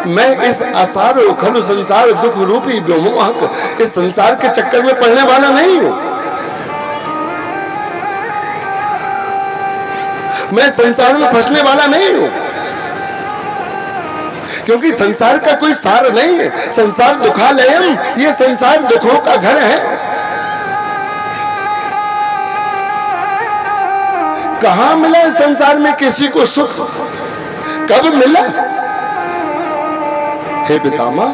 मैं इस आसार खलु संसार दुख रूपी व्योमोहक इस संसार के चक्कर में पड़ने वाला नहीं हूं। मैं संसार में फंसने वाला नहीं हूं, क्योंकि संसार का कोई सार नहीं है। संसार दुखालयम, ये संसार दुखों का घर है। कहां मिला संसार में किसी को सुख, कब मिला? हे पितामह,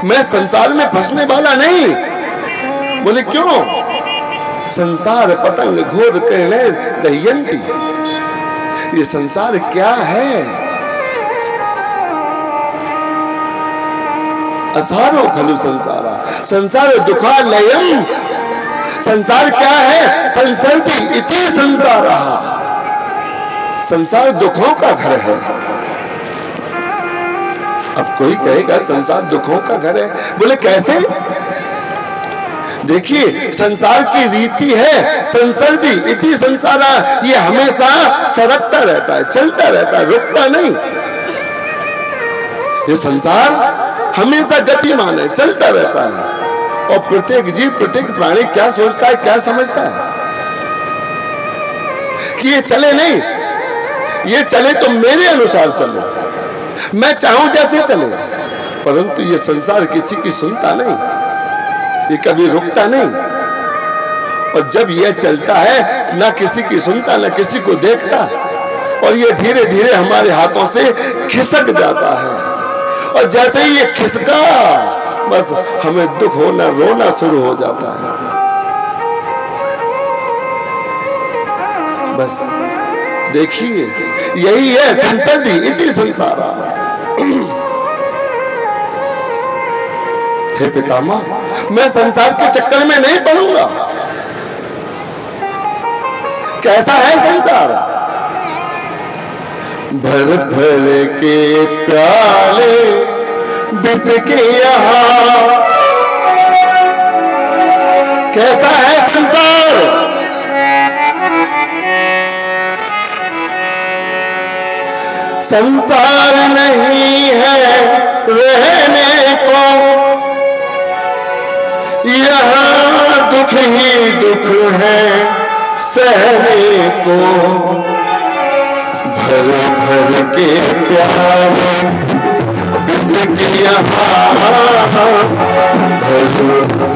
मैं संसार में फंसने वाला नहीं। बोले क्यों? संसार पतंग घोर कहने दह्यंती, ये संसार क्या है? असारो खलु संसारा, संसार दुखालयम, संसार क्या है? संसरती इति संसारा, संसार दुखों का घर है। अब कोई कहेगा संसार दुखों का घर है, बोले कैसे? देखिए संसार की रीति है संसर्दी इति संसारा, ये हमेशा सरकता रहता है, चलता रहता है, रुकता नहीं। ये संसार हमेशा गतिमान है, चलता रहता है। और प्रत्येक जीव प्रत्येक प्राणी क्या सोचता है, क्या समझता है कि ये चले नहीं, ये चले तो मेरे अनुसार चले, मैं चाहूं जैसे चले। परंतु ये संसार किसी की सुनता नहीं, ये कभी रुकता नहीं। और जब ये चलता है ना किसी की सुनता ना किसी को देखता, और ये धीरे धीरे हमारे हाथों से खिसक जाता है। और जैसे ही ये खिसका, बस हमें दुख होना रोना शुरू हो जाता है। बस देखिए यही है संसर्दी इति संसारा। हे पितामह, मैं संसार के चक्कर में नहीं पड़ूंगा। कैसा है संसार? भर भर के प्याले बिस के यहाँ, कैसा है संसार? संसार नहीं है रहने को, यहाँ दुख ही दुख है सहने को। भर भर के प्याले बिसके यहाँ, भर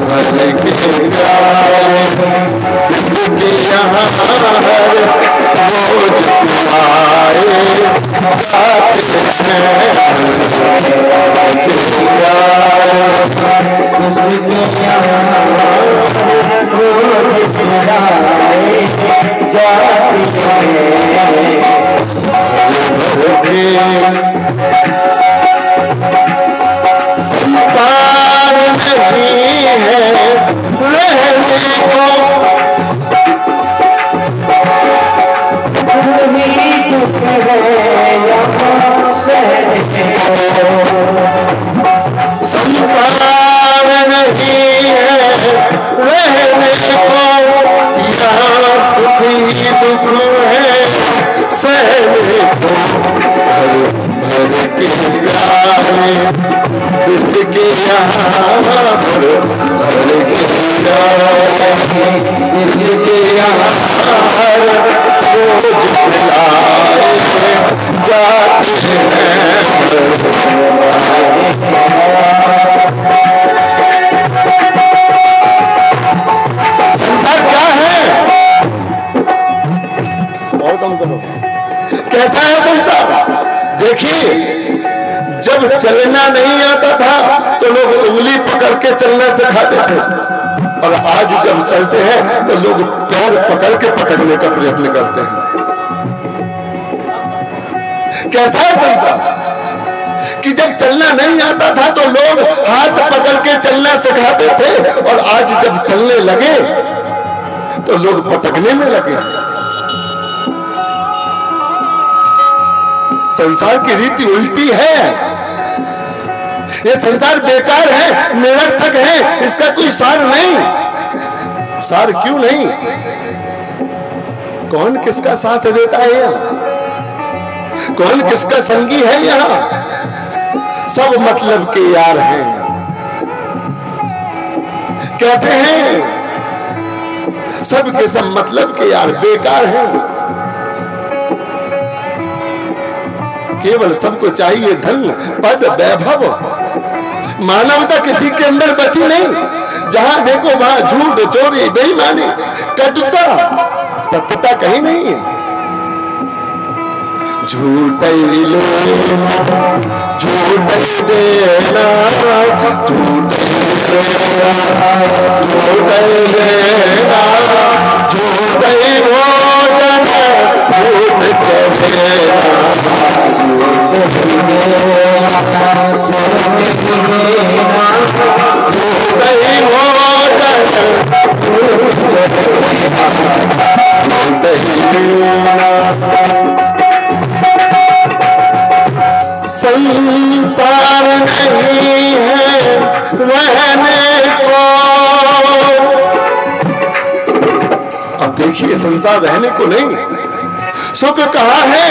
भर के प्याले बिसके यहाँ, रोज आए संसार नहीं है रहने को, संसार नहीं है रहने को, यहाँ दुख ही दुख है सहने को। भर भर के प्याले इसके यहाँ, भर भर के प्याले इसके यहाँ, रोज पिलाए जाते हैं। संसार क्या है? और कम करो। कैसा है संसार? देखिए जब चलना नहीं आता था तो लोग उंगली पकड़ के चलना सिखाते थे, और आज जब चलते हैं तो लोग पैर पकड़ के पटकने का प्रयत्न करते हैं। कैसा है संसार कि जब चलना नहीं आता था तो लोग हाथ पकड़ के चलना सिखाते थे, और आज जब चलने लगे तो लोग पटकने में लगे। संसार की रीति उल्टी है। ये संसार बेकार है, निरर्थक है, इसका कोई सार नहीं। सार क्यों नहीं? कौन किसका साथ देता है यहाँ? कौन किसका संगी है यहाँ? सब मतलब के यार हैं। कैसे हैं? सब के सब मतलब के यार बेकार हैं। केवल सबको चाहिए धन पद वैभव, मानवता किसी के अंदर बची नहीं। जहां देखो वहां झूठ चोरी बेईमानी कटुता, सत्यता कहीं नहीं है। झूठ लेना झूठ देना, झूठ लेना झूठ लेना, झूठ भोजन झूठ चढ़ेना, संसार नहीं है रहने को। अब देखिए संसार रहने को नहीं। सुख कहाँ है?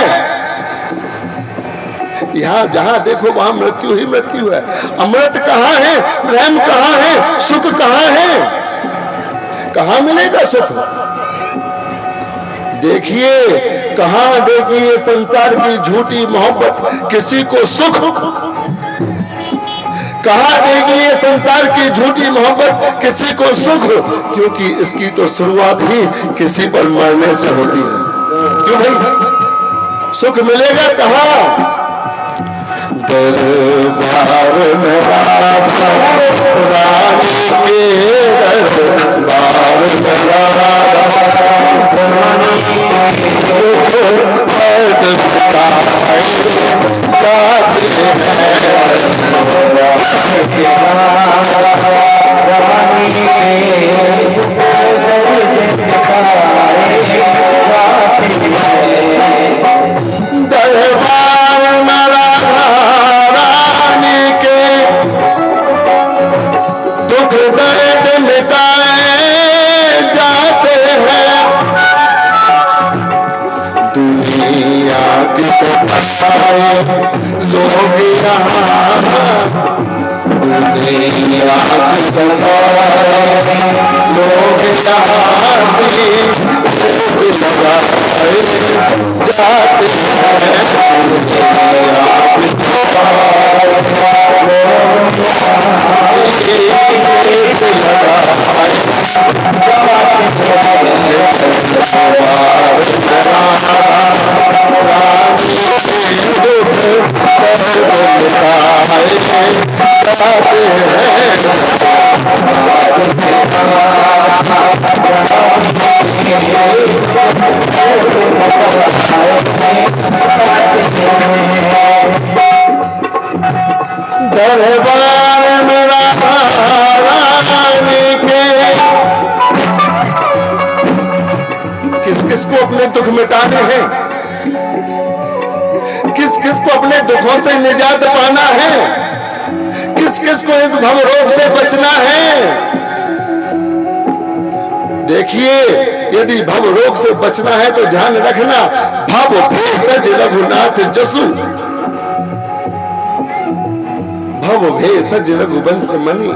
यहाँ जहां देखो वहां मृत्यु ही मृत्यु है। अमृत कहाँ है? प्रेम कहाँ है? सुख कहाँ है? कहाँ मिलेगा सुख? देखिए कहाँ देखिए संसार की झूठी मोहब्बत किसी को सुख, कहाँ देखिए संसार की झूठी मोहब्बत किसी को सुख, क्योंकि इसकी तो शुरुआत ही किसी पर मरने से होती है। क्यों भाई? सुख मिलेगा कहाँ? दरबार में राधा रानी के, दरबार में राधा रानी के मर्द बिताए जाते हैं। दरबार में राधा रानी के दुख दर्द मिटाए जाते हैं। दुनिया किसे बताए लोग यहाँ, दुनिया किसे बताए लोग यहाँ से लगाए जाते हैं। दुनिया किसे बताए से लगाए दरबार में राधा रानी के। किस किस को अपने दुख मिटाने हैं? किस किस को अपने दुखों से निजात पाना है? किस किस को इस भव रोग से बचना है? देखिए यदि भव रोग से बचना है तो ध्यान रखना, भव भेषज रघुनाथ जसु, भव भेषज रघुवंश मणि,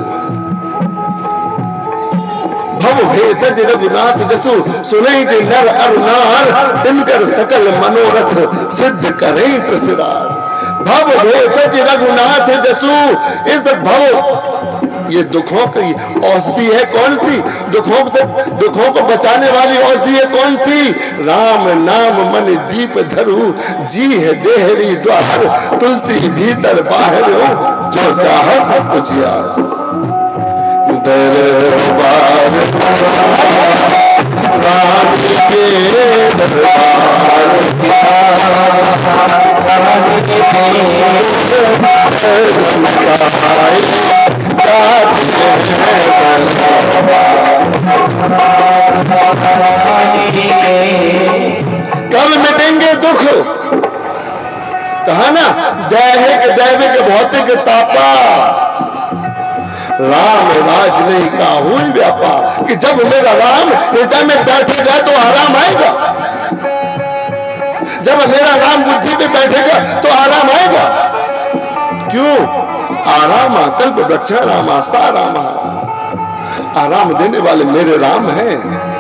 भव भेषज रघुनाथ जसु, सुनै जे नर अरु नार, तिनकर सकल मनोरथ सिद्ध करें त्रसिरार। भव भेषज रघुनाथ जसु, इस भव ये दुखों की औषधि है कौन सी? दुखों को बचाने वाली औषधि है कौन सी? राम नाम मन दीप धरु, जी है देहरी द्वार, तुलसी भीतर बाहर हो, जो चाहत पूछिया। दरबार रानी के, दरबार कब मिटेंगे दुख? कहा ना, दैहिक दैविक भौतिक तापा, राम राज नहीं का हुई व्यापा। कि जब मेरा राम हृदय में बैठेगा तो आराम आएगा, जब मेरा राम बुद्धि में बैठेगा तो आराम आएगा। क्यों? आराम कल्प वृक्षा रामा सा रामा, आराम देने वाले मेरे राम हैं।